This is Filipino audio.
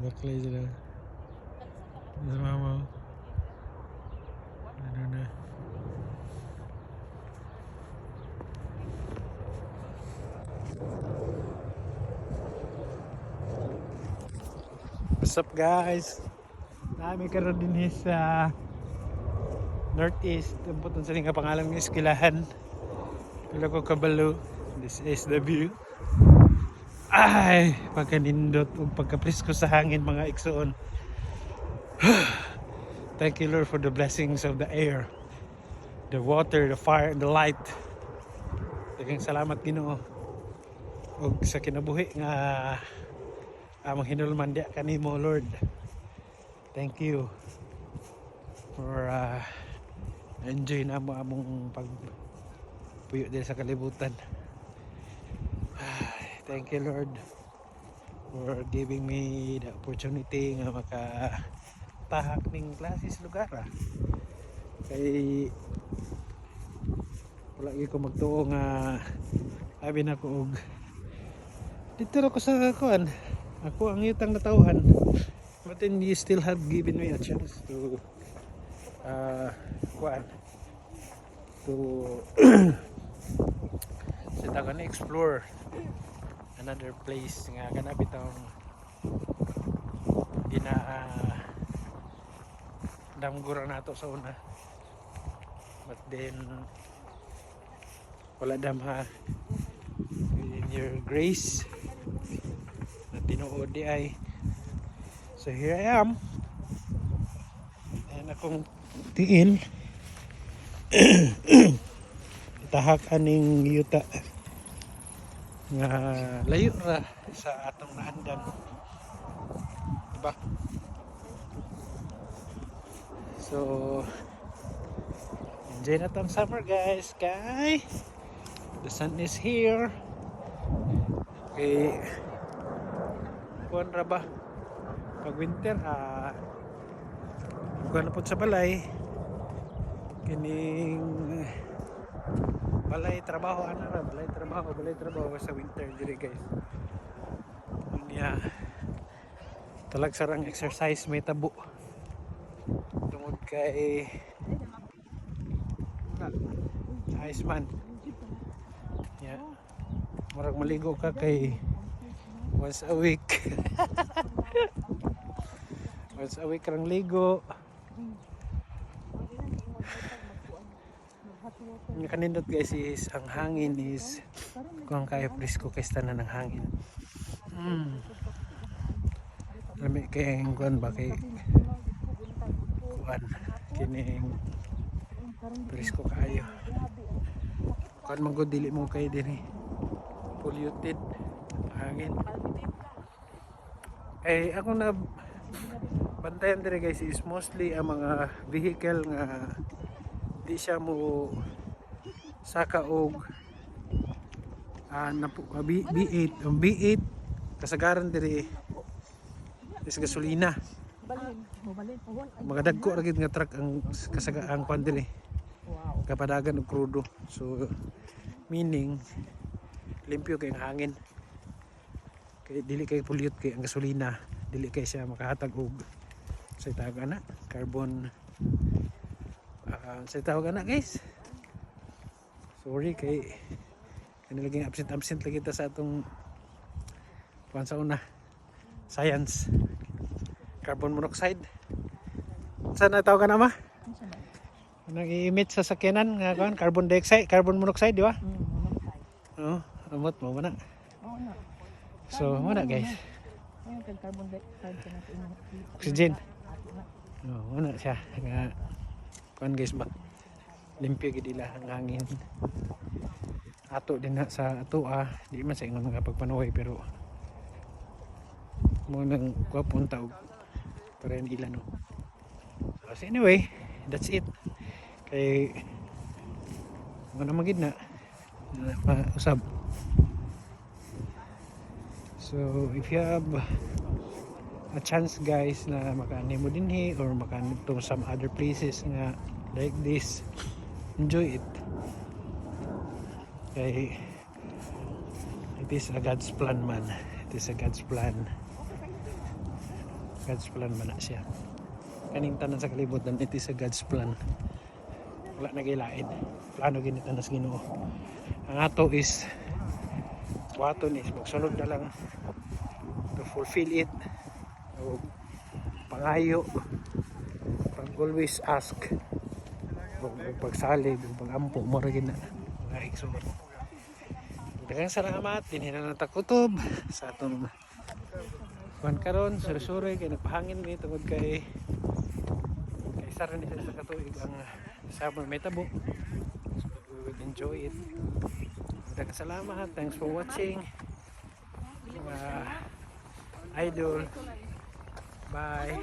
Baklay sila. Sama mo. Ano na. What's up guys? Nami karon din sa Northeast. Ang sa nga pangalan ng eskwelahan. Wala ko kabalo. This is the view. Ay, pagkanindot o pagkapresko sa hangin mga igsoon. Thank you Lord for the blessings of the air, the water, the fire, and the light. Daghang salamat Ginoo. Og sa kinabuhi nga among hinulman diya kanimo Lord. Thank you for enjoy na mo among pagpuyo din sa kalibutan. Thank you Lord for giving me the opportunity nga makatahak ning klases lugar. Kay wala gyud ko magtuo nga abi na ko og dito ako sa kuan. Ako ang yutang natawhan. But then you still have given me a chance to kuan to sit down and explore another place nga kanap itong damgura nato sa una, but then wala damha in your grace na tinuod di ay. So here I am and akong tiin tahak aning yuta nga layo ra sa atong naandan, diba? So enjoy na tong summer guys. Kay the sun is here. Okay, kuan ra ba pag winter kuan na po sa balay kining balay trabaho balay trabaho sa winter diri guys. Unya talag sarang exercise may tabo tungod kay ayos man. Yeah. Murag maligo ka kay once a week. Once a week rang ligo. Yung kanindot guys is ang hangin is kung kaya presko kay tanan ng hangin. Lami kay kuan ba kay kuan kining presko kayo. Kuan man gud dili mo kay dinhi polluted hangin. Eh ako na bantayan dire guys is mostly ang mga vehicle nga di siya mo saka og B8 ang B8 kasagaran dire is gasolina. Mga dagko ra gid nga truck ang kasagaan kwan dire kapadagan og krudo. So meaning limpyo kay ang hangin, kay dili kay pollute kay ang gasolina, dili kay siya makahatag og sa tawag ana carbon sa tawag ana guys. Sorry kay kanilaging absent lagi ta sa atong kuan sa una science. Carbon monoxide saan na tawag na ma nang i-emit sa sakyanan nga kuan carbon dioxide, carbon monoxide di ba? Oo, amot mo na. So mana guys oxygen. Oh, wala siya nga kuan guys ba limpyo gid ila ang hangin ato din na sa ato di man sa ingon mga pagpanuhay pero mo nang kuwapunta og para ila no. So anyway, that's it. Kay ano magid na usab. So if you have a chance guys na makaani mo dinhi or makaani to some other places nga like this, enjoy it. Kay it is a God's plan man. It is a God's plan God's plan man na siya. Kaning tanan sa kalibutan iti sa God's plan. Wala nagilain. Plano ginita nas Ginoo. Ang ato is waton is magsunod na lang to fulfill it. O, pangayo, pag always ask, pagsalig, pagampo, mura gina mga igsoon. Daghang salamat dinhi na takutob sa atong kuan karon suri-suri kay nagpahangin mi tungod kay sara ni sa katuig ang summer metabo. So we will enjoy it. Daghang salamat. Thanks for watching. Mga idol. Bye.